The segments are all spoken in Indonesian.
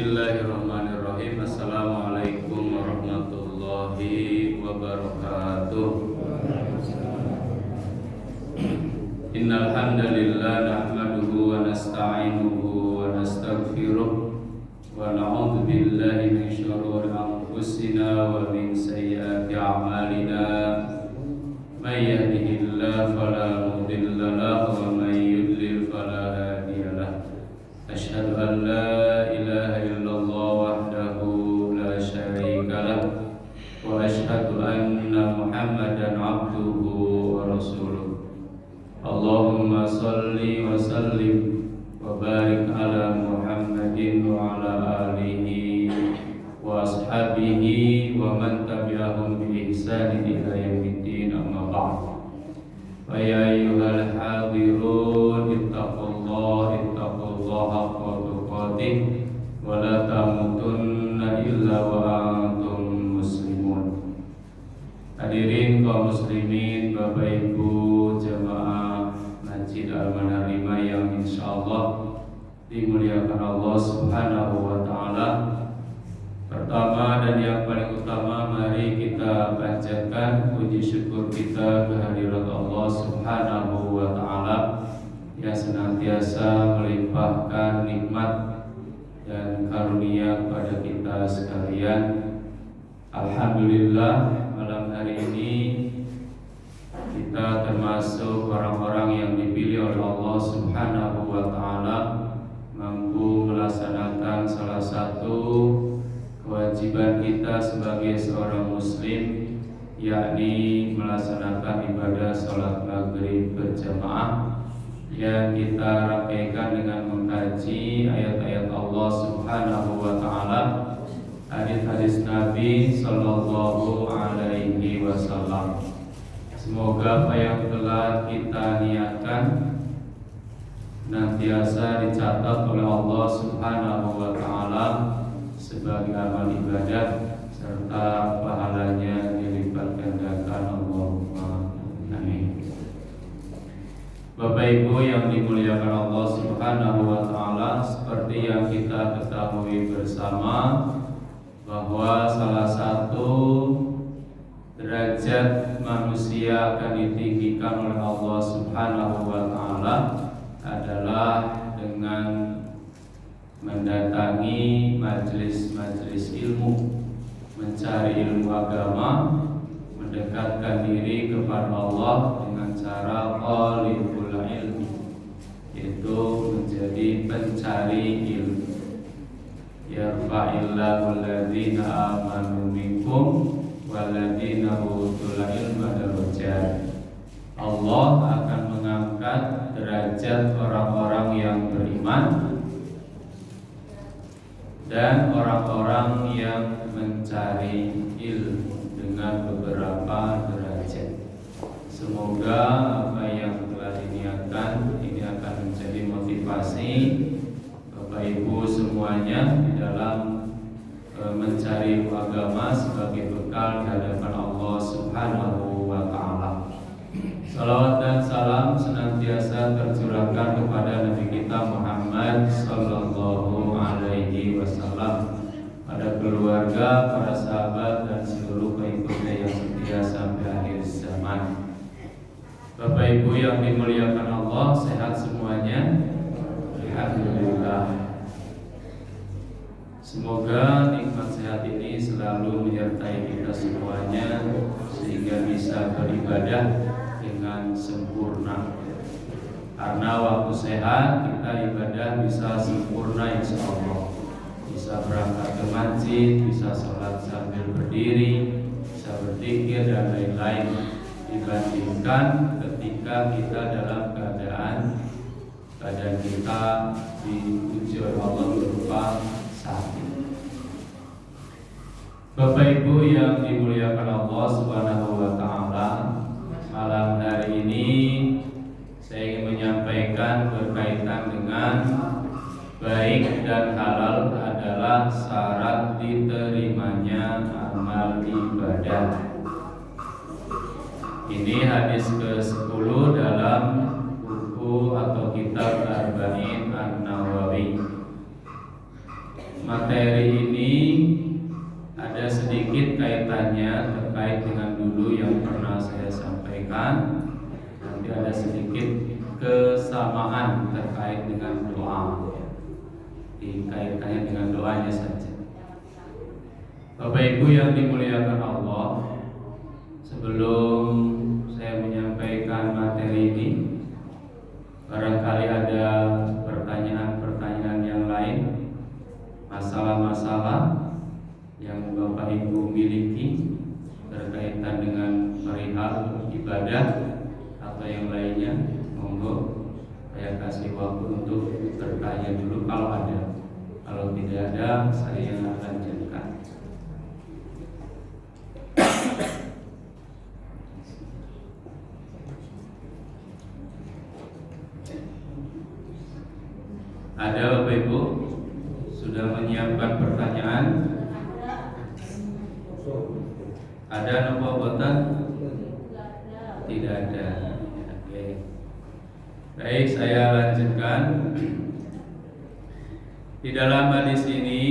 Bismillahirrahmanirrahim. Assalamualaikum warahmatullahi wabarakatuh. Innal hamdalillah nahmaduhu wa nasta'inuhu wa nastaghfiruh wa na'udzu billahi min shururi anfusina wa min sayyiati a'malina. May yahdihillahu fala mudilla lahu wa may yudlil fala hadiya lahu. Asyhadu an la ilaha illallah wahdahu la syarika lahu wa asyhadu anna Muhammadan abduhu wa rasuluh. Allahumma salli wa sallim wa barik ala Muhammadin wa ala alihi wa ashabihi wa man tabi'ahum bi ihsanin ila yaumiddin, amma ba'd. Fa ya ayyuhal hadirun ittaqullaha haqqa tuqatih wa la tamutunna illa wa antum muslimun. Hadirin kaum muslimin, Bapak Ibu jamaah Masjid Al-Manar 5 yang insyaallah dimuliakan Allah Subhanahu wa taala. Pertama dan yang paling utama, mari kita panjatkan puji syukur kita kehadirat Allah Subhanahu wa taala yang senantiasa melimpahkan nikmat dan karunia kepada kita sekalian. Alhamdulillah, malam hari ini kita termasuk orang-orang yang dipilih oleh Allah Subhanahu wa taala mampu melaksanakan salah satu kewajiban kita sebagai seorang muslim, yakni melaksanakan ibadah salat maghrib berjamaah yang kita rangkaikan dengan mengkaji ayat-ayat Allah Subhanahu wa taala, hadis-hadis Nabi sallallahu alaihi wasallam. Semoga apa yang telah kita niatkan nantiasa dicatat oleh Allah Subhanahu wa taala sebagai amal ibadah serta pahalanya dilipat gandakan. Allahumma amin. Bapak Ibu yang dimuliakan Allah Subhanahu wa taala, seperti yang kita ketahui bersama bahwa salah satu derajat manusia akan ditinggikan oleh Allah Subhanahu wa taala adalah dengan mendatangi majelis-majelis ilmu, mencari ilmu agama, mendekatkan diri kepada Allah dengan cara talibul ilmi, yaitu menjadi pencari ilmu. Yarfa'illahu alladhina amanu minkum walladhina utul ilma darajat. Allah akan mengangkat derajat orang-orang yang beriman dan orang-orang yang mencari ilmu dengan beberapa derajat. Semoga apa yang telah diniatkan ini akan menjadi motivasi Bapak Ibu semuanya di dalam mencari agama sebagai bekal di hadapan Allah Subhanahu wa taala. Salawat dan salam senantiasa tercurahkan kepada Nabi kita Muhammad sallallahu alaihi wasallam, pada keluarga, para sahabat dan seluruh pengikutnya yang setia sampai akhir zaman. Bapak Ibu yang dimuliakan Allah, sehat semuanya? Alhamdulillah. Semoga nikmat sehat ini selalu menyertai kita semuanya sehingga bisa beribadah dengan sempurna. Karena waktu sehat kita ibadah bisa sempurna insya Allah. Bisa berangkat ke masjid, bisa sholat sambil berdiri, bisa berzikir dan lain-lain, dibandingkan ketika kita dalam keadaan badan kita diuji oleh Allah berupa sakit. Bapak Ibu yang dimuliakan Allah Subhanahu wa taala, malam hari ini saya ingin menyampaikan berkaitan dengan baik dan halal adalah syarat diterimanya amal ibadah. Ini hadis ke-10 dalam buku atau kitab Arba'in An-Nawawi. materi ini ada sedikit kaitannya terkait dengan dulu yang pernah saya sampaikan. Nanti ada sedikit kesamaan terkait dengan doa, dikaitkannya dengan doanya saja. Bapak Ibu yang dimuliakan Allah, sebelum saya menyampaikan materi ini, barangkali ada pertanyaan-pertanyaan yang lain, masalah-masalah yang Bapak Ibu miliki berkaitan dengan perihal ibadah atau yang lainnya. Monggo saya kasih waktu untuk bertanya dulu kalau ada. Kalau tidak ada, saya lanjutkan. Ada Bapak Ibu sudah menyiapkan pertanyaan? Ada nopo boten? Tidak ada. Oke. Baik, saya lanjutkan. Di dalam hadis ini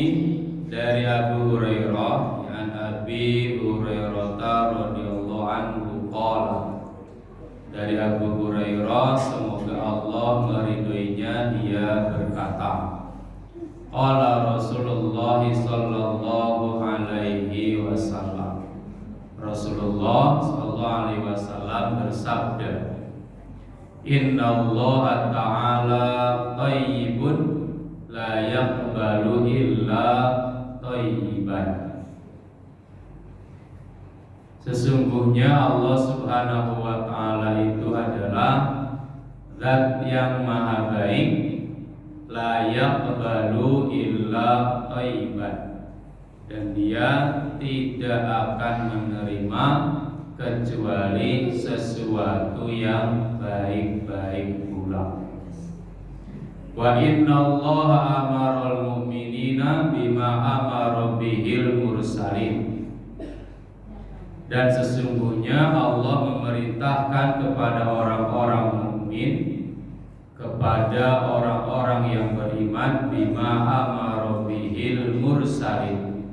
dari Abu Hurairah, an Abi Hurairah radhiyallahu anhu qala. Dari Abu Hurairah, semoga Allah meridhoinya, dia berkata, qala Rasulullah sallallahu alaihi wasallam. Rasulullah sallallahu alaihi wasallam bersabda, Inna Allah ta'ala thayyibun la yaqbalu illa thayyiban. Sesungguhnya Allah Subhanahu wa ta'ala itu adalah Zat yang maha baik, la yaqbalu illa thayyiban, dan dia tidak akan menerima kecuali sesuatu yang baik-baik pula. Wa inna Allaha amaral mu'minina bima amara bihil mursalin. Dan sesungguhnya Allah memerintahkan kepada orang-orang mukmin, kepada orang-orang yang beriman, bima amara bihil mursalin,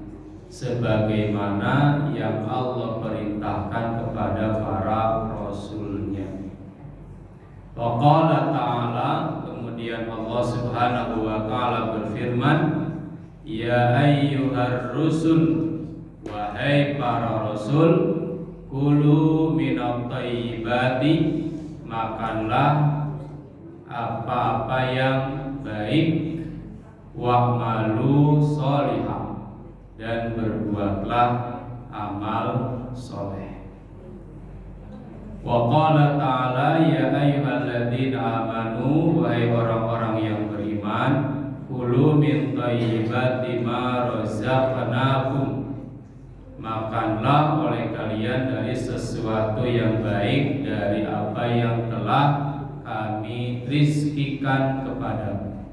sebagaimana yang Allah perintahkan kepada para rasulnya. Wa qala ta'ala, kemudian Allah Subhanahu wa ta'ala berfirman, ya ayyuhar rusul, wahai para rasul, kulu minat thayyibati, makanlah apa-apa yang baik, wa'malu sholihah, dan berbuatlah amal soleh. Wa qala ta'ala, ya ayyuhalladzina amanu, wahai orang-orang yang beriman, kulu min thayyibati ma razaqnakum, makanlah oleh kalian dari sesuatu yang baik dari apa yang telah kami rizkikan kepadamu.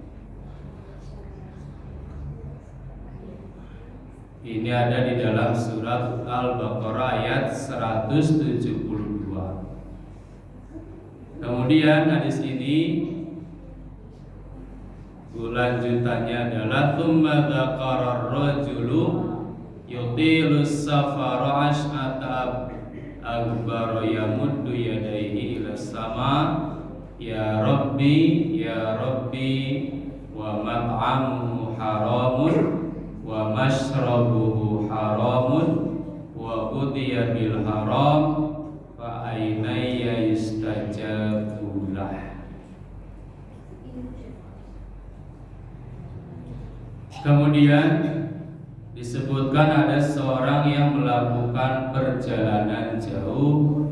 Ini ada di dalam surat Al-Baqarah ayat 172. Kemudian hadis ini lanjutannya adalah tsumma dzakara ar-rajulu yutilus safara ash'ata akbar yamuddu yadayhi ila sama ya rabbi wa mat'amuhu haramun wa mashrabuhu haramun wa udiya bil haram fa aina yustajabu lah. Kemudian disebutkan ada seorang yang melakukan perjalanan jauh,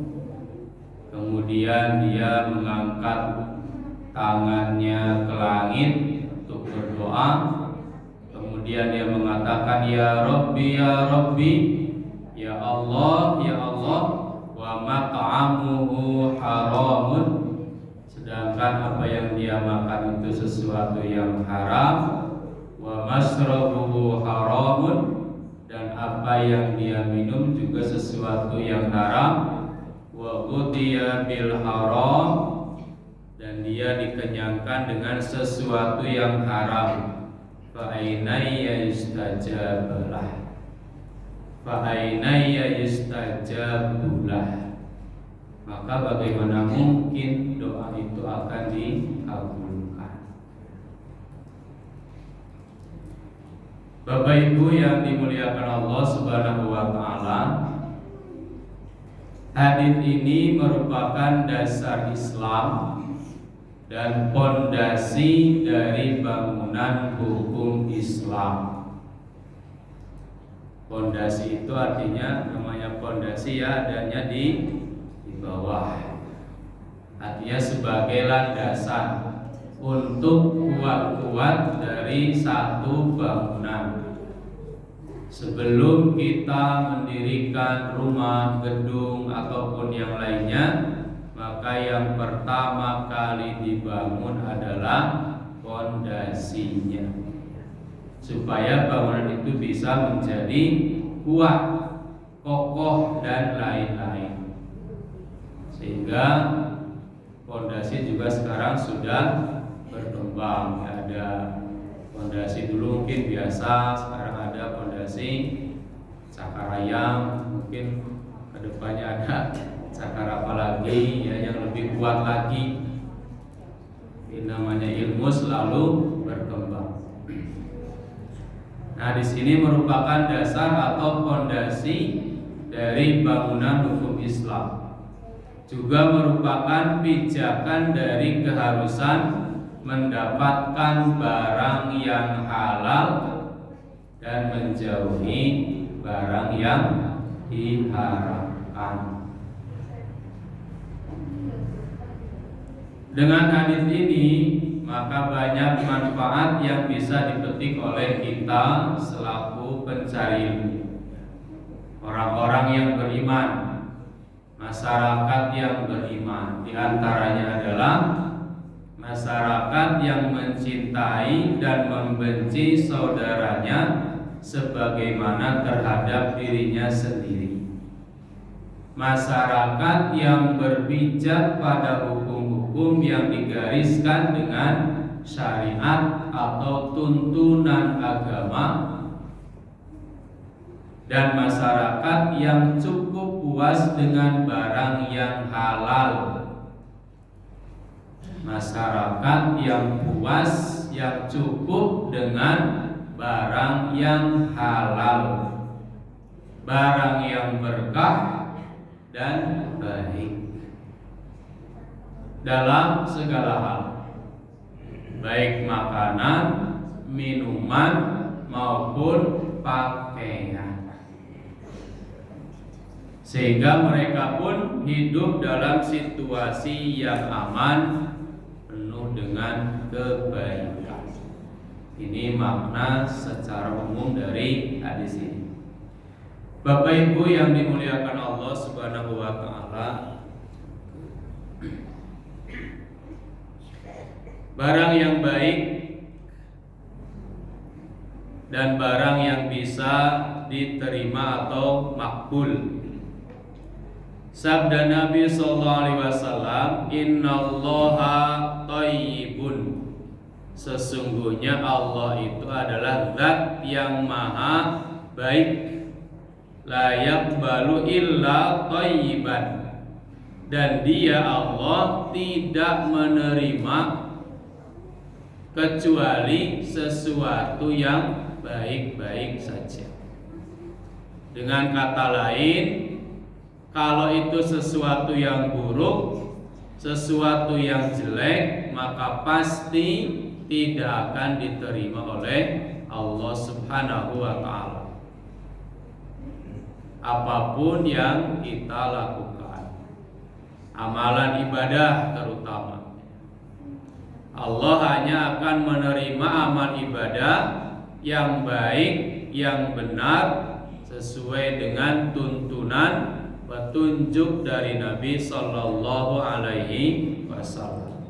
kemudian dia mengangkat tangannya ke langit untuk berdoa, kemudian dia mengatakan ya Rabbi, ya Allah, wa mat'amuhu haramun, sedangkan apa yang dia makan itu sesuatu yang haram, wa masrabuhu haramun, dan apa yang dia minum juga sesuatu yang haram, wa ghudhiya bil haram, dan dia dikenyangkan dengan sesuatu yang haram. fa aina yustajabulah, fa aina yustajabulah. Maka bagaimana mungkin doa itu akan dikabulkan? Bapak Ibu yang dimuliakan Allah Subhanahu wa taala, hadis ini merupakan dasar Islam dan pondasi dari bangunan hukum Islam. Pondasi itu artinya, namanya pondasi ya, adanya di bawah. Artinya sebagai landasan untuk kuat-kuat dari satu bangunan. Sebelum kita mendirikan rumah, gedung ataupun yang lainnya, maka yang pertama kali dibangun adalah pondasinya, supaya bangunan itu bisa menjadi kuat, kokoh dan lain-lain. Sehingga pondasi juga sekarang sudah berkembang. Ada pondasi dulu mungkin biasa, sekarang ada pondasi cakar ayam, mungkin kedepannya ada cakar apa lagi ya, yang lebih kuat lagi. Ini namanya ilmu selalu berkembang. Nah, di sini merupakan dasar atau pondasi dari bangunan hukum Islam. Juga merupakan pijakan dari keharusan mendapatkan barang yang halal dan menjauhi barang yang diharamkan. Dengan hadis ini, maka banyak manfaat yang bisa dipetik oleh kita selaku pencari ilmu, orang-orang yang beriman, masyarakat yang beriman. Di antaranya adalah masyarakat yang mencintai dan membenci saudaranya sebagaimana terhadap dirinya sendiri. Masyarakat yang berpijak pada hukum-hukum yang digariskan dengan syariat atau tuntunan agama, dan masyarakat yang cukup puas dengan barang yang halal. Masyarakat yang puas, yang cukup dengan barang yang halal, barang yang berkah dan baik dalam segala hal, baik makanan, minuman maupun pakaian. Sehingga mereka pun hidup dalam situasi yang aman, penuh dengan kebaikan. Ini makna secara umum dari hadis ini. Bapak Ibu yang dimuliakan Allah Subhanahu wa taala, barang yang baik dan barang yang bisa diterima atau makbul. Sabda Nabi sallallahu alaihi wasallam, "Innallaha thayyibun." Sesungguhnya Allah itu adalah zat yang maha baik. La yaqbalu illa thayyiban. Dan Dia Allah tidak menerima kecuali sesuatu yang baik-baik saja. Dengan kata lain, kalau itu sesuatu yang buruk, sesuatu yang jelek, maka pasti tidak akan diterima oleh Allah Subhanahu wa ta'ala. Apapun yang kita lakukan, amalan ibadah terutama, Allah hanya akan menerima amal ibadah yang baik, yang benar, sesuai dengan tuntunan petunjuk dari Nabi Sallallahu Alaihi Wasallam.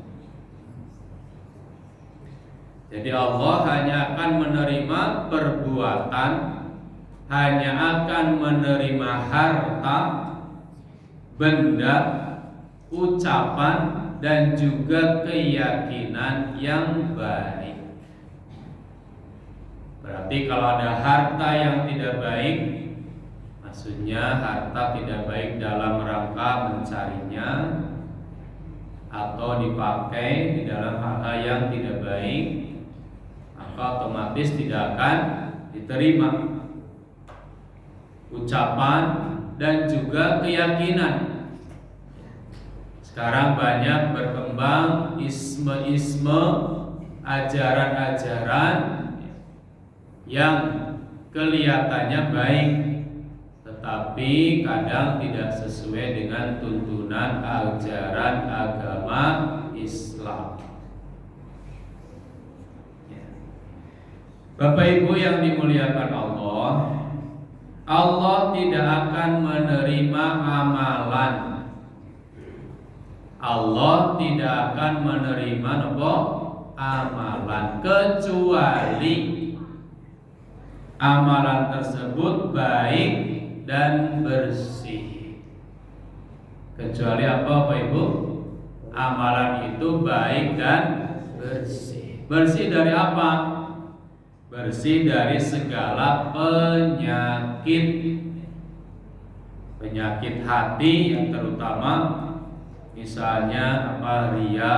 Jadi Allah hanya akan menerima perbuatan, hanya akan menerima harta, benda, ucapan, dan juga keyakinan yang baik. Berarti kalau ada harta yang tidak baik, maksudnya harta tidak baik dalam rangka mencarinya atau dipakai di dalam hal yang tidak baik, maka otomatis tidak akan diterima ucapan dan juga keyakinan. Sekarang banyak berkembang isme-isme, ajaran-ajaran yang kelihatannya baik, tetapi kadang tidak sesuai dengan tuntunan ajaran agama Islam. Bapak Ibu yang dimuliakan Allah, Allah tidak akan menerima amalan. Allah tidak akan menerima amalan kecuali amalan tersebut baik dan bersih. Kecuali apa Bapak Ibu? Amalan itu baik dan bersih. Bersih dari apa? Bersih dari segala penyakit. Penyakit hati yang terutama, misalnya ria,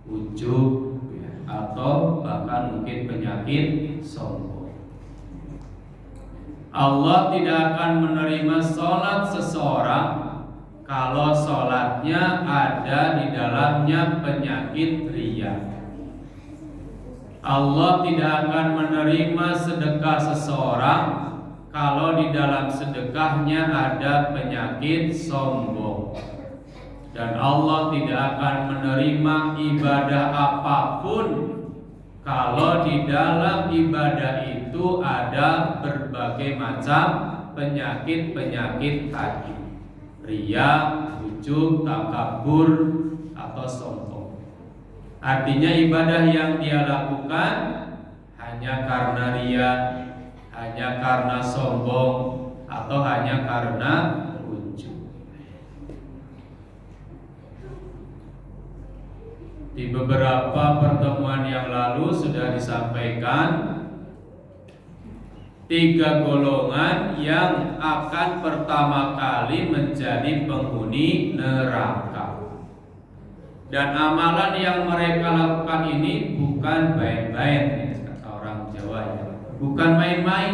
ujub, atau bahkan mungkin penyakit sombong. Allah tidak akan menerima sholat seseorang kalau sholatnya ada di dalamnya penyakit ria. Allah tidak akan menerima sedekah seseorang kalau di dalam sedekahnya ada penyakit sombong. Dan Allah tidak akan menerima ibadah apapun kalau di dalam ibadah itu ada berbagai macam penyakit-penyakit hati, ria, ujub, takabur, atau sombong. Artinya ibadah yang dia lakukan hanya karena ria, hanya karena sombong, atau hanya karena di beberapa pertemuan yang lalu sudah disampaikan 3 golongan yang akan pertama kali menjadi penghuni neraka. Dan amalan yang mereka lakukan ini bukan main-main, kata orang Jawa ya. Bukan main-main,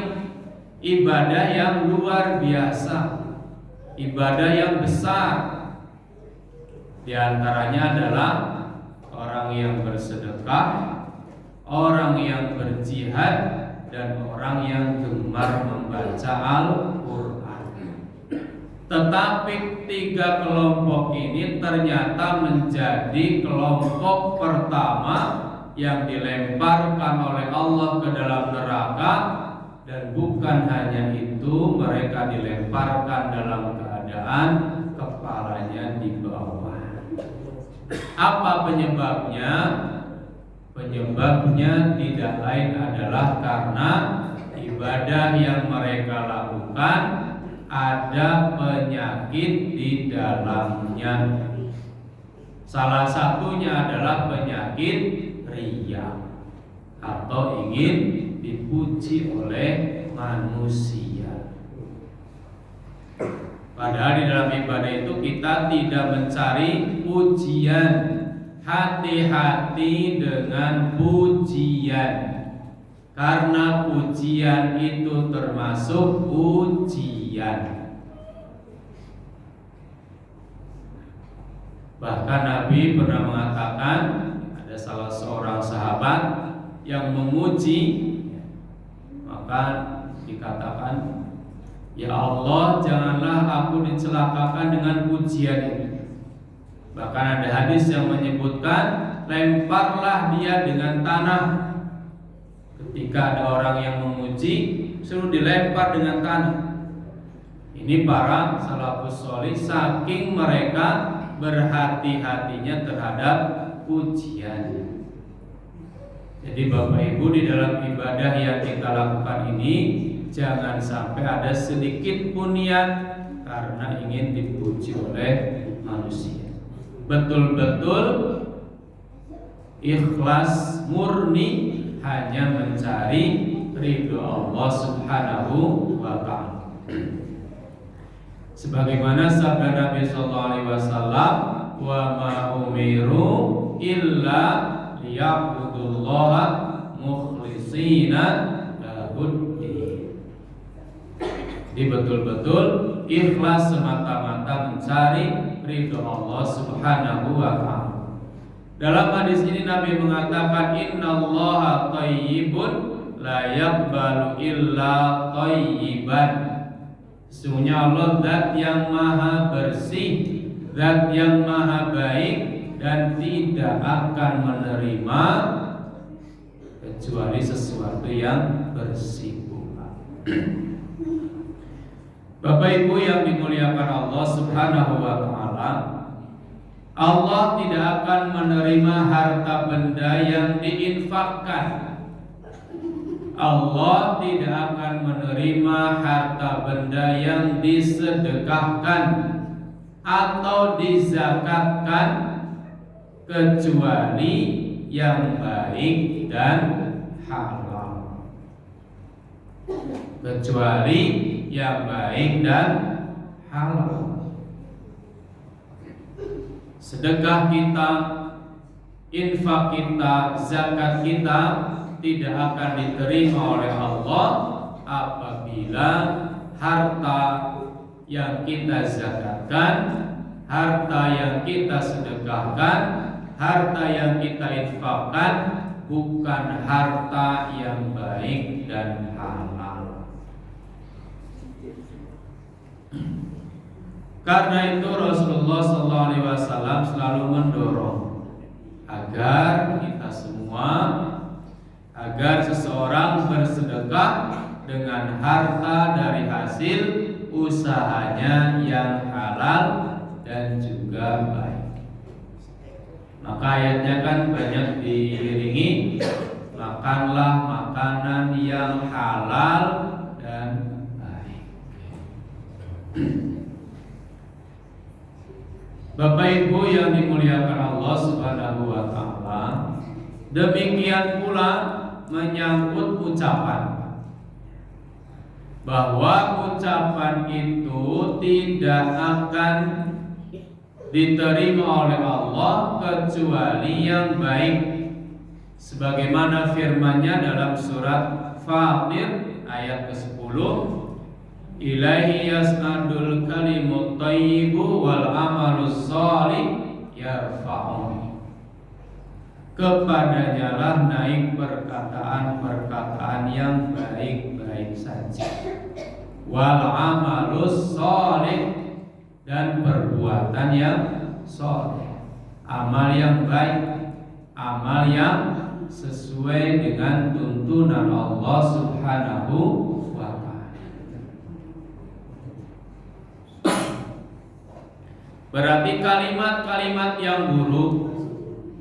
ibadah yang luar biasa, ibadah yang besar. Di antaranya adalah orang yang bersedekah, orang yang berjihad, dan orang yang gemar membaca Al-Quran. Tetapi 3 kelompok ini ternyata menjadi kelompok pertama yang dilemparkan oleh Allah ke dalam neraka. Dan bukan hanya itu, mereka dilemparkan dalam keadaan kepalanya di bawah. Apa penyebabnya? Penyebabnya tidak lain adalah karena ibadah yang mereka lakukan ada penyakit di dalamnya. Salah satunya adalah penyakit ria atau ingin dipuji oleh manusia. Padahal di dalam ibadah itu kita tidak mencari pujian. Hati-hati dengan pujian, karena pujian itu termasuk ujian. Bahkan Nabi pernah mengatakan, ada salah seorang sahabat yang memuji, maka dikatakan, ya Allah, janganlah aku dicelakakan dengan pujian ini. Bahkan ada hadis yang menyebutkan, lemparlah dia dengan tanah. Ketika ada orang yang memuji, suruh dilempar dengan tanah. Ini para salafus sholih saking mereka berhati-hatinya terhadap pujian. Jadi Bapak Ibu, di dalam ibadah yang kita lakukan ini jangan sampai ada sedikit pun niat karena ingin dipuji oleh manusia. Betul-betul ikhlas murni, hanya mencari ridho Allah Subhanahu wa ta'ala. Sebagaimana sabda Nabi sallallahu alaihi wasallam, "Wa ma umiru illa liya'budullaha mukhlishina lahuddin." Jadi betul-betul ikhlas semata-mata mencari ridho Allah Subhanahu wa ta'ala. Dalam hadis ini Nabi mengatakan, "Innallaha thayyibun la yaqbalu illa thayyiban." Sesungguhnya Allah zat yang maha bersih, zat yang maha baik, dan tidak akan menerima kecuali sesuatu yang bersih pula. Bapak Ibu yang dimuliakan Allah Subhanahu wa ta'ala, Allah tidak akan menerima harta benda yang diinfakkan. Allah tidak akan menerima harta benda yang disedekahkan atau dizakatkan kecuali yang baik dan halal. Kecuali yang baik dan halal. Sedekah kita, infak kita, zakat kita tidak akan diterima oleh Allah apabila harta yang kita zakatkan, harta yang kita sedekahkan, harta yang kita infakkan bukan harta yang baik dan halal. Karena itu Rasulullah SAW selalu mendorong agar kita semua, agar seseorang bersedekah dengan harta dari hasil usahanya yang halal dan juga baik. Maka ayatnya kan banyak diiringi, makanlah makanan yang halal dan baik. Bapak Ibu yang dimuliakan Allah Subhanahu wa ta'ala, demikian pula menyangkut ucapan, bahwa ucapan itu tidak akan diterima oleh Allah kecuali yang baik, sebagaimana firman-Nya dalam surat Fatir ayat ke-10, "Ilaihi yas'adul kalimut thayyibu wal amalus shalih yarfa'u." Kepadanya lah naik perkataan-perkataan yang baik-baik saja. Wal amalus shalih, dan perbuatan yang shalih. Amal yang baik, amal yang sesuai dengan tuntunan Allah Subhanahu wa ta'ala. Berarti kalimat-kalimat yang buruk,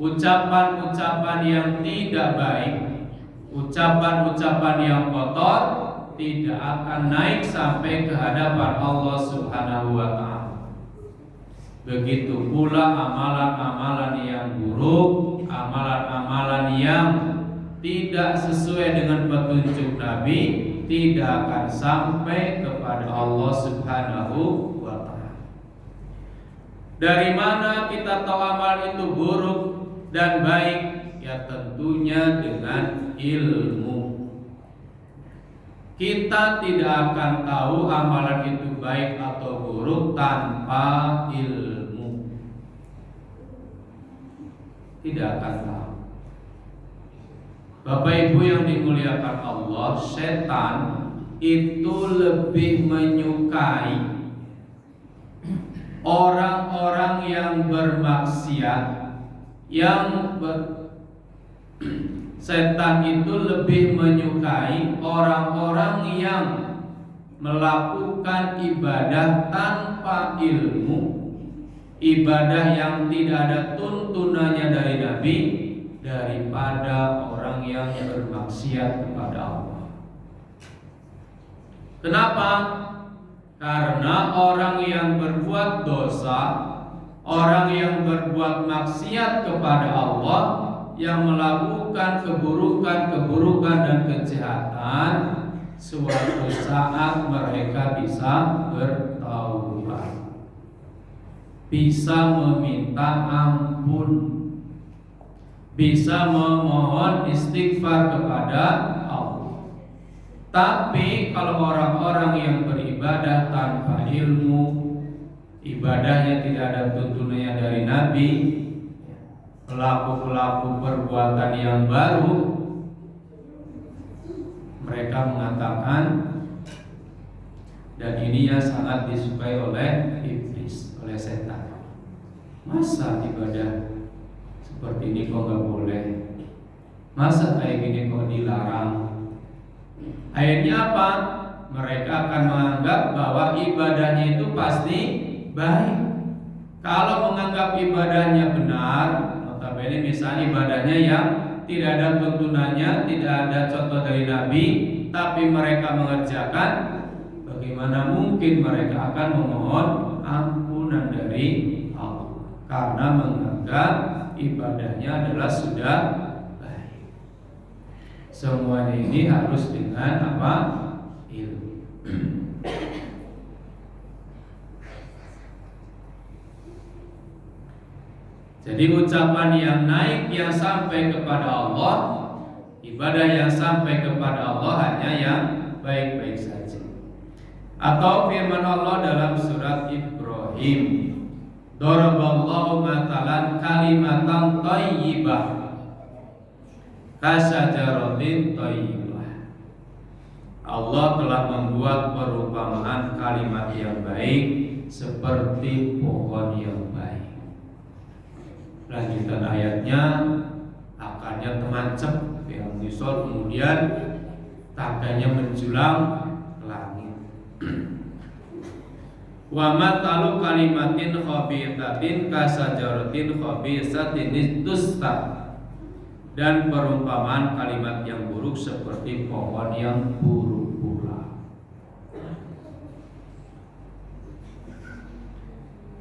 ucapan-ucapan yang tidak baik, ucapan-ucapan yang kotor tidak akan naik sampai ke hadapan Allah Subhanahu wa ta'ala. Begitu pula amalan-amalan yang buruk, amalan-amalan yang tidak sesuai dengan petunjuk Nabi tidak akan sampai kepada Allah Subhanahu wa ta'ala. Dari mana kita tahu amal itu buruk dan baik? Ya tentunya dengan ilmu. Kita tidak akan tahu amalan itu baik atau buruk tanpa ilmu. Tidak akan tahu. Bapak Ibu yang dimuliakan Allah, setan itu lebih menyukai orang-orang yang bermaksiat, setan itu lebih menyukai orang-orang yang melakukan ibadah tanpa ilmu, ibadah yang tidak ada tuntunannya dari Nabi, daripada orang yang bermaksiat kepada Allah. Kenapa? Karena orang yang berbuat dosa, orang yang berbuat maksiat kepada Allah, yang melakukan keburukan dan kejahatan, suatu saat mereka bisa bertaubat, bisa meminta ampun, bisa memohon istighfar kepada Allah. Tapi kalau orang-orang yang beribadah tanpa ilmu, ibadahnya tidak ada tuntunannya dari Nabi, pelaku-pelaku perbuatan yang baru, mereka mengatakan, dan ini yang sangat disukai oleh iblis, oleh setan, masa ibadah seperti ini kok nggak boleh, masa kayak gini kok dilarang. Akhirnya apa? Mereka akan menganggap bahwa ibadahnya itu pasti baik. Kalau menganggap ibadahnya benar, notabene misalnya ibadahnya yang tidak ada tuntunannya, tidak ada contoh dari Nabi, tapi mereka mengerjakan, bagaimana mungkin mereka akan memohon ampunan dari Allah? Karena menganggap ibadahnya adalah sudah baik. Semuanya ini harus dengan apa? Ilmu. Jadi ucapan yang naik yang sampai kepada Allah, ibadah yang sampai kepada Allah hanya yang baik-baik saja. Atau firman Allah dalam surat Ibrahim, daraballahu matalan kalimatan thayyibah kasyajaratin thayyibah. Allah telah membuat perumpamaan kalimat yang baik seperti pohon yang baik. Lanjutan ayatnya, akarnya temancep yang disol, kemudian tangkainya menjulang ke langit. Wa matalu kalimatin khabithatin kasajaratin khabithatin tusta. Dan perumpamaan kalimat yang buruk seperti pohon yang buruk pula.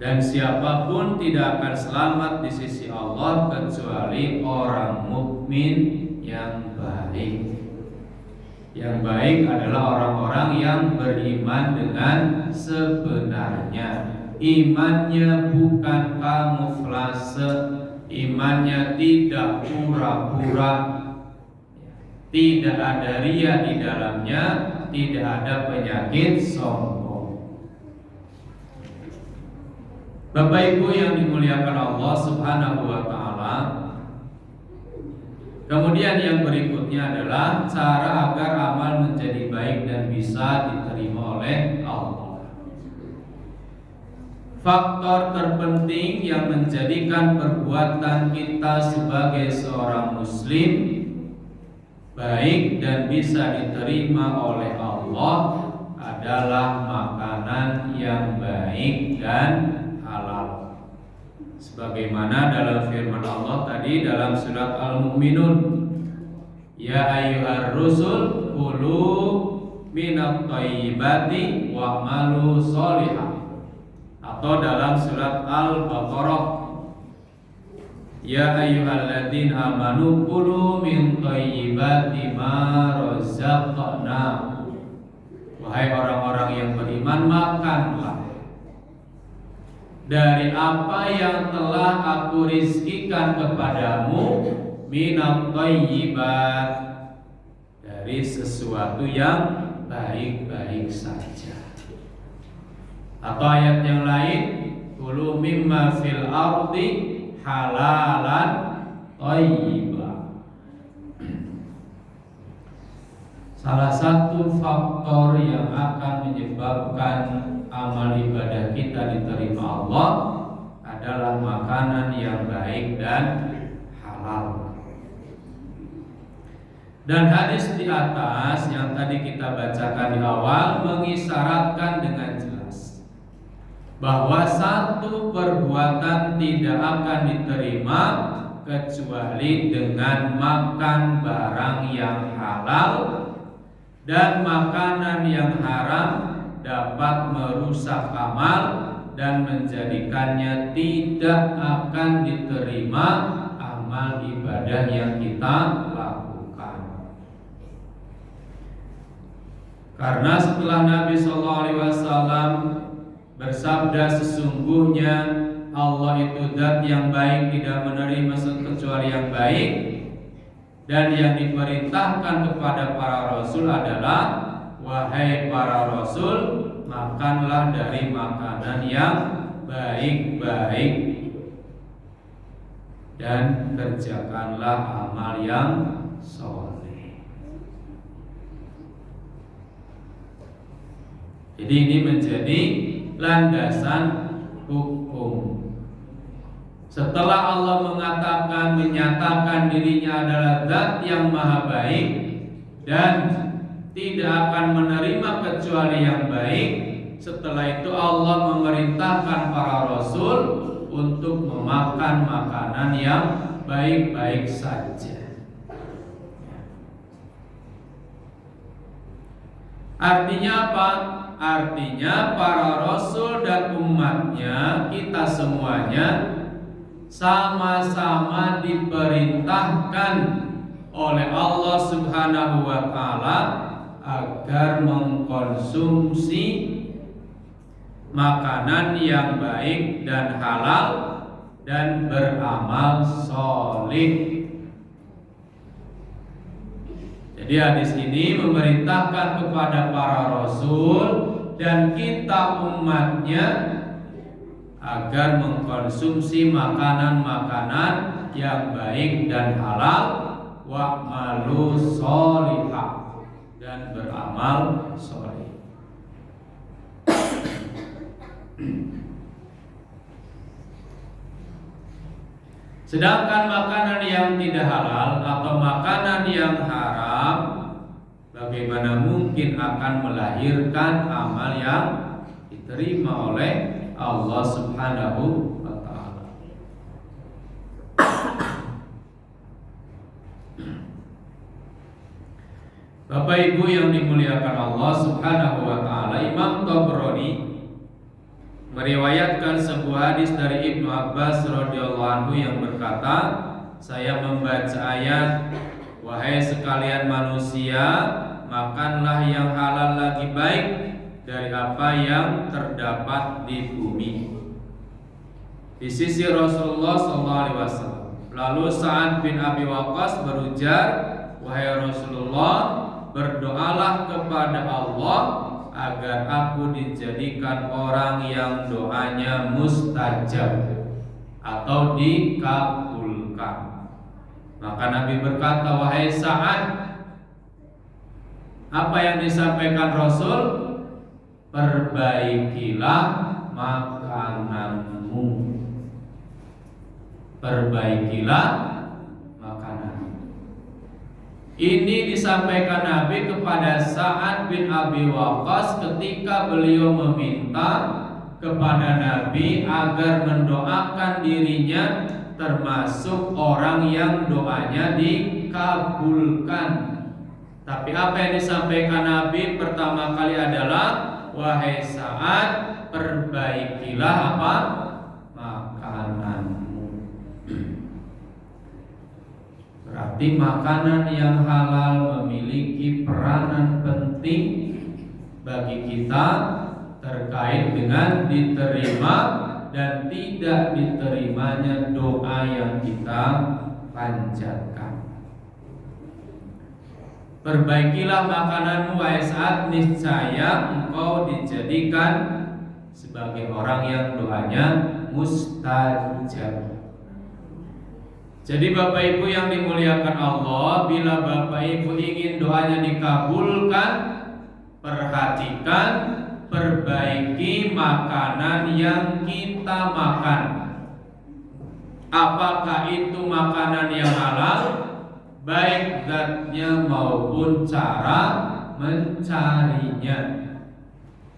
Dan siapapun tidak akan selamat di sisi Allah kecuali orang mukmin yang baik. Yang baik adalah orang-orang yang beriman dengan sebenarnya. Imannya bukan kamuflase, imannya tidak pura-pura, tidak ada ria di dalamnya, tidak ada penyakit sombong. Bapak Ibu yang dimuliakan Allah Subhanahu wa taala. Kemudian yang berikutnya adalah cara agar amal menjadi baik dan bisa diterima oleh Allah. Faktor terpenting yang menjadikan perbuatan kita sebagai seorang muslim baik dan bisa diterima oleh Allah adalah makanan yang baik dan halal. Sebagaimana dalam firman Allah tadi dalam surat Al-Mu'minun, ya ayyuhar rusul kulu minat thayyibati wa'malu sholihah. Atau dalam surat Al-Baqarah, ya ayyuhalladzina amanu kulu min thayyibati ma razaqnakum. Wahai orang-orang yang beriman, makanlah dari apa yang telah aku rizkikan kepadamu, minat thayyibat, dari sesuatu yang baik-baik saja. Atau ayat yang lain, kulu mimma fil ardi halalan thayyiba. Salah satu faktor yang akan menyebabkan amal ibadah kita diterima Allah adalah makanan yang baik dan halal. Dan hadis di atas yang tadi kita bacakan di awal mengisyaratkan dengan jelas bahwa satu perbuatan tidak akan diterima kecuali dengan makan barang yang halal, dan makanan yang haram dapat merusak amal dan menjadikannya tidak akan diterima amal amal ibadah yang kita lakukan. Karena setelah Nabi SAW bersabda, sesungguhnya Allah itu zat yang baik, tidak menerima kecuali yang baik, dan yang diperintahkan kepada para rasul adalah, wahai para rasul, makanlah dari makanan yang baik-baik dan kerjakanlah amal yang soleh. Jadi ini menjadi landasan hukum. Setelah Allah menyatakan dirinya adalah zat yang maha baik dan tidak akan menerima kecuali yang baik, setelah itu Allah memerintahkan para rasul untuk memakan makanan yang baik-baik saja. Artinya apa? Artinya para rasul dan umatnya, kita semuanya sama-sama diperintahkan oleh Allah Subhanahu wa Ta'ala agar mengkonsumsi makanan yang baik dan halal dan beramal solih. Jadi hadis ini memerintahkan kepada para rasul dan kita umatnya agar mengkonsumsi makanan-makanan yang baik dan halal, wa'malu sholihah, dan beramal soleh. Sedangkan makanan yang tidak halal atau makanan yang haram, bagaimana mungkin akan melahirkan amal yang diterima oleh Allah Subhanahu wa Ta'ala. Bapak Ibu yang dimuliakan Allah Subhanahu wa Ta'ala, Imam Tabrani meriwayatkan sebuah hadis dari Ibnu Abbas radhiyallahu anhu yang berkata, saya membaca ayat, wahai sekalian manusia, makanlah yang halal lagi baik dari apa yang terdapat di bumi. Di sisi Rasulullah SAW. Lalu Sa'ad bin Abi Waqqas berujar, wahai Rasulullah, berdoalah kepada Allah agar aku dijadikan orang yang doanya mustajab atau dikabulkan. Maka Nabi berkata, wahai Sa'ad, apa yang disampaikan Rasul? Perbaikilah makananmu. Perbaikilah makananmu. Ini disampaikan Nabi kepada Sa'ad bin Abi Waqqas ketika beliau meminta kepada Nabi agar mendoakan dirinya termasuk orang yang doanya dikabulkan. Tapi apa yang disampaikan Nabi pertama kali adalah, wahai Sa'ad, perbaikilah apa? Makananmu. Berarti makanan yang halal memiliki peranan penting bagi kita terkait dengan diterima dan tidak diterimanya doa yang kita panjatkan. Perbaikilah makananmu wahai Sa'ad, niscaya engkau dijadikan sebagai orang yang doanya mustajab. Jadi Bapak Ibu yang dimuliakan Allah, bila Bapak Ibu ingin doanya dikabulkan, perhatikan, perbaiki makanan yang kita makan. Apakah itu makanan yang halal, baik zatnya maupun cara mencarinya.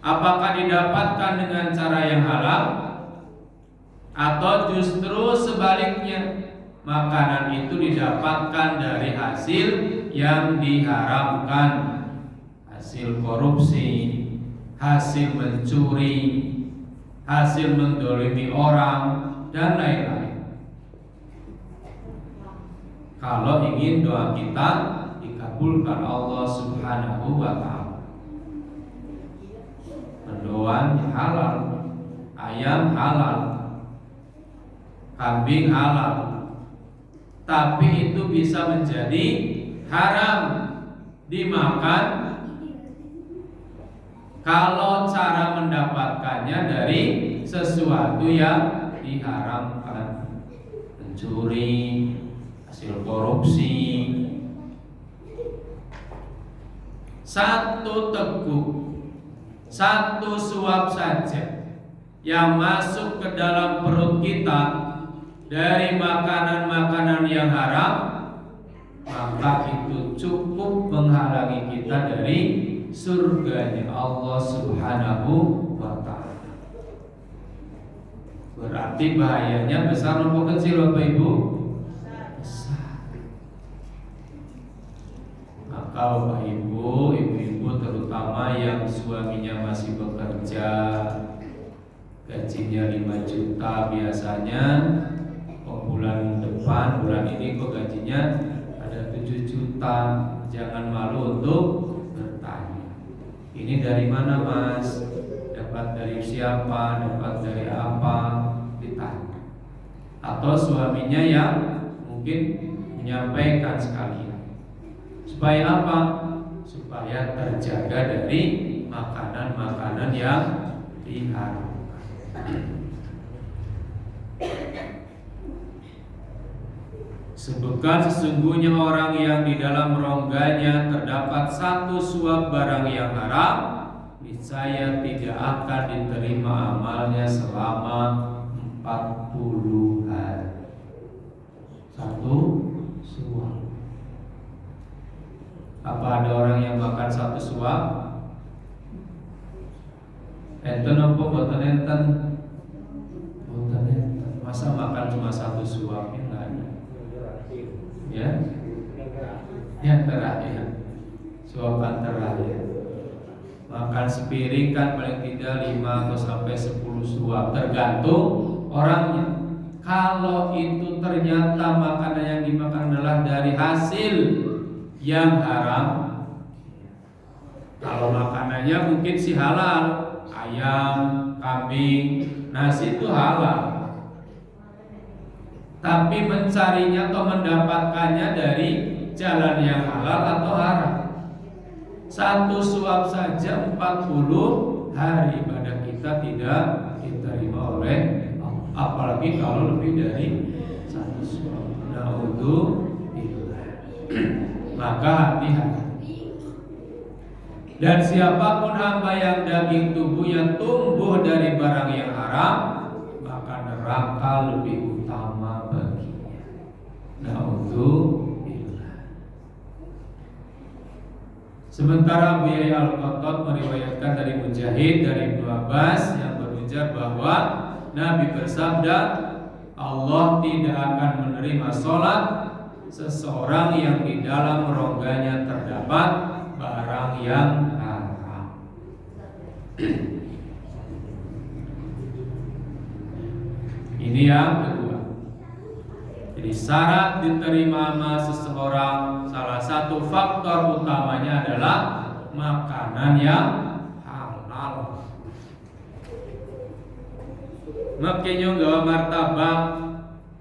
Apakah didapatkan dengan cara yang halal, atau justru sebaliknya, makanan itu didapatkan dari hasil yang diharamkan, hasil korupsi, hasil mencuri, hasil mendolimi orang, dan lain-lain. kalau ingin doa kita dikabulkan Allah Subhanahu wa ta'ala. Mendoan halal, ayam halal, kambing halal, tapi itu bisa menjadi haram dimakan kalau cara mendapatkannya dari sesuatu yang diharamkan, mencuri, hasil korupsi. Satu teguk, satu suap saja yang masuk ke dalam perut kita dari makanan-makanan yang haram, maka itu cukup menghalangi kita dari surganya Allah Subhanahu wa ta'ala. Berarti bahayanya besar atau kecil Bapak Ibu? Besar. Maka Bapak Ibu, ibu-ibu terutama yang suaminya masih bekerja, gajinya 5 juta biasanya, bulan depan, bulan ini kok gajinya ada 7 juta. Jangan malu untuk bertanya, ini dari mana Mas? Dapat dari siapa? Dapat dari apa? Ditanya. Atau suaminya yang mungkin menyampaikan sekalian. Supaya apa? Supaya terjaga dari makanan-makanan yang diharamkan. Sebutkan sesungguhnya orang yang di dalam rongganya terdapat satu suap barang yang haram, niscaya tidak akan diterima amalnya selama 40 hari. Satu suap. Apa ada orang yang makan satu suap? Enten apa boten enten? Boten enten. Masa makan cuma satu suap? Enggak ada. Ya, yang terakhir, suapan terakhir. Makan sepiring kan paling tidak 5 atau sampai 10 suap, tergantung orangnya. Kalau itu ternyata makanan yang dimakan adalah dari hasil yang haram, kalau makanannya mungkin si halal, ayam, kambing, nasi itu halal. Tapi mencarinya atau mendapatkannya dari jalan yang halal atau haram. Satu suap saja 40 hari ibadah kita tidak diterima oleh Allah. Apalagi kalau lebih dari satu suap. Naudzubillah. Maka hati-hati. Dan siapapun hamba yang daging tubuhnya tumbuh dari barang yang haram, maka neraka lebih utama baginya. Naudzubillah. Sementara Abu Yahya Al-Qattat meriwayatkan dari Mujahid dari Ibnu Abbas yang berujar bahwa Nabi bersabda, Allah tidak akan menerima sholat seseorang yang di dalam rongganya terdapat barang yang haram. Ini yang kedua. Jadi syarat diterima amal seseorang, salah satu faktor utamanya adalah makanan yang halal. Makanya gawa martabak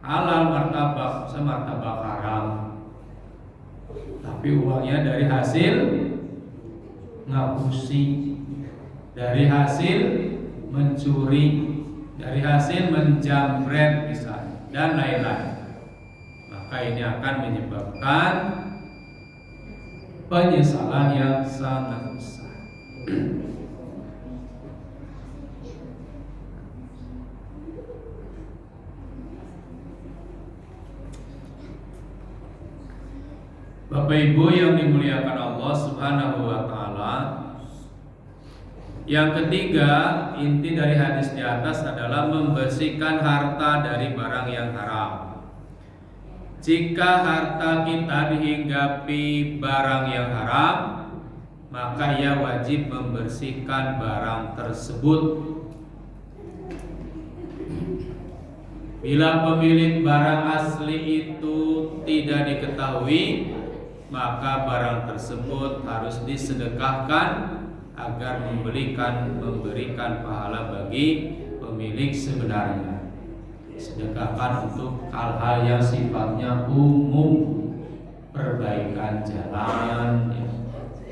halal, martabak semartabak haram, tapi uangnya dari hasil ngapusi, dari hasil mencuri, dari hasil menjamret misalnya, dan lain-lain. Maka ini akan menyebabkan penyesalan yang sangat besar. Bapak Ibu yang dimuliakan Allah Subhanahu wa ta'ala, yang ketiga, inti dari hadis di atas adalah membersihkan harta dari barang yang haram. Jika harta kita dihinggapi barang yang haram, maka ia wajib membersihkan barang tersebut. Bila pemilik barang asli itu tidak diketahui, maka barang tersebut harus disedekahkan agar memberikan pahala bagi pemilik sebenarnya. Sedekahkan untuk hal-hal yang sifatnya umum, perbaikan jalan, ya.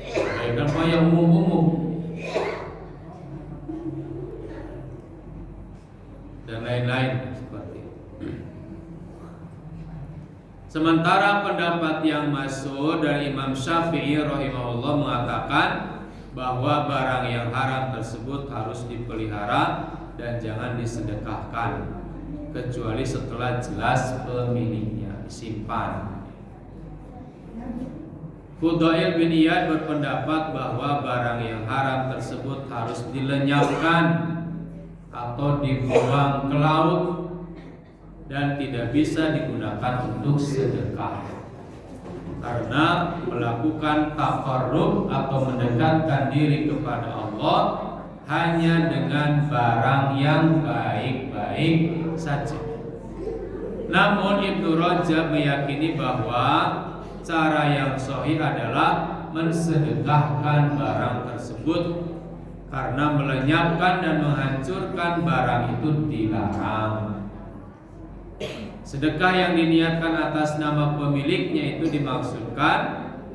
Perbaikan apa yang umum-umum dan lain-lain seperti itu. Sementara pendapat yang masyhur dari Imam Syafi'i rahimahullah mengatakan bahwa barang yang haram tersebut harus dipelihara dan jangan disedekahkan kecuali setelah jelas pemiliknya, disimpan. Fudail bin Iyad berpendapat bahwa barang yang haram tersebut harus dilenyapkan atau dibuang ke laut dan tidak bisa digunakan untuk sedekah, karena melakukan taqarrub atau mendekatkan diri kepada Allah hanya dengan barang yang baik-baik saja. Namun Ibnu Rajab meyakini bahwa cara yang sahih adalah mensedekahkan barang tersebut, karena melenyapkan dan menghancurkan barang itu dilarang. Sedekah yang diniatkan atas nama pemiliknya itu dimaksudkan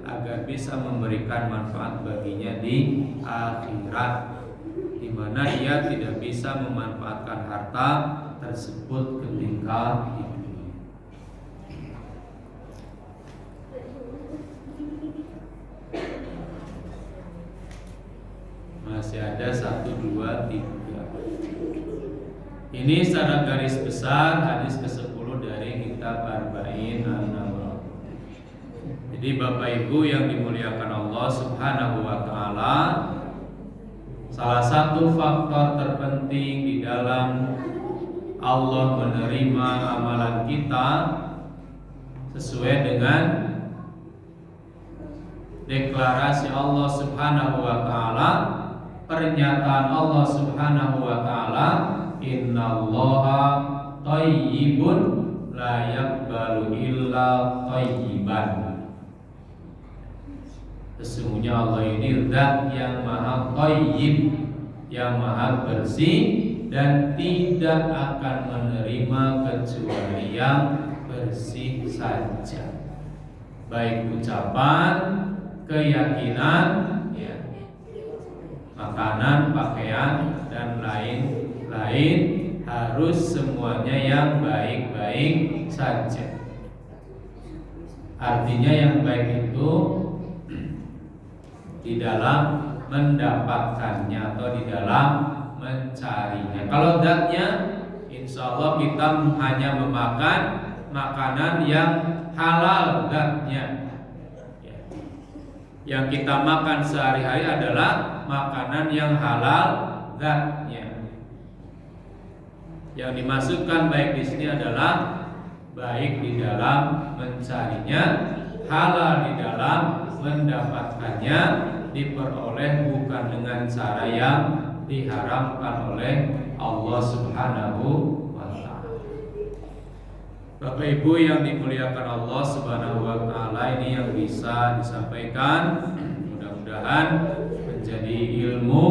agar bisa memberikan manfaat baginya di akhirat, di mana ia tidak bisa memanfaatkan harta tersebut ketika hidup. Masih ada 1, 2, 3. Ini secara garis besar hadis ke-10 dari kitab Arba'in An-Nawawi. Jadi Bapak Ibu yang dimuliakan Allah Subhanahu wa taala, salah satu faktor terpenting di dalam Allah menerima amalan kita sesuai dengan deklarasi Allah Subhanahu wa taala, pernyataan Allah Subhanahu wa taala, innallaha thayyibun la yaqbalu illa thayyiban. Sesungguhnya Allah ini zat yang maha thayyib, yang maha bersih dan tidak akan menerima kecuali yang bersih saja, baik ucapan, keyakinan, ya, makanan, pakaian, dan lain-lain, harus semuanya yang baik-baik saja. Artinya yang baik itu di dalam mendapatkannya atau di dalam mencarinya. Kalau zatnya, insya Allah kita hanya memakan makanan yang halal zatnya. Yang kita makan sehari-hari adalah makanan yang halal zatnya. Yang dimaksudkan baik di sini adalah baik di dalam mencarinya, halal di dalam mendapatkannya, diperoleh bukan dengan cara yang diharamkan oleh Allah Subhanahu wa ta'ala. Bapak Ibu yang dimuliakan Allah Subhanahu wa ta'ala, ini yang bisa disampaikan, mudah-mudahan menjadi ilmu,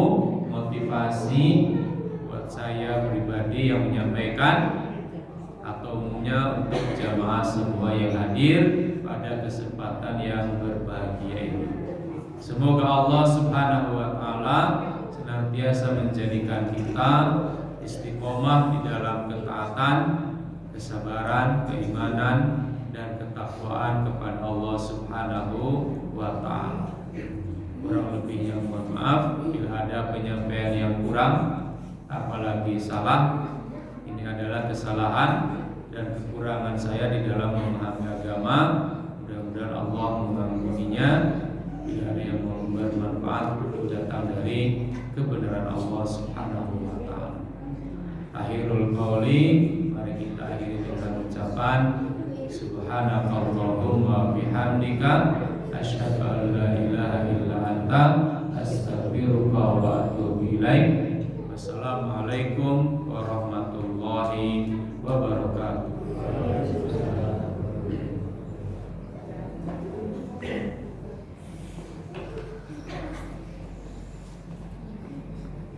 motivasi buat saya pribadi yang menyampaikan, atau umumnya untuk jamaah semua yang hadir pada kesempatan yang berbahagia ini. Semoga Allah Subhanahu wa ta'ala senantiasa menjadikan kita istiqomah di dalam ketaatan, kesabaran, keimanan, dan ketakwaan kepada Allah Subhanahu wa ta'ala. Kurang lebihnya mohon maaf bila ada penyampaian yang kurang, apalagi salah. Ini adalah kesalahan dan kekurangan saya di dalam memahami agama. Mudah-mudahan Allah mengampuninya. Bila ada yang mau bermanfaat, itu datang dari kebenaran Allah Subhanahu wa ta'ala. Akhirul qauli, mari kita akhiri dengan ucapan subhanakallahumma bihamdika asyhadu an la ilaha illa anta astaghfiruka wa atubu ilaik. Wassalamualaikum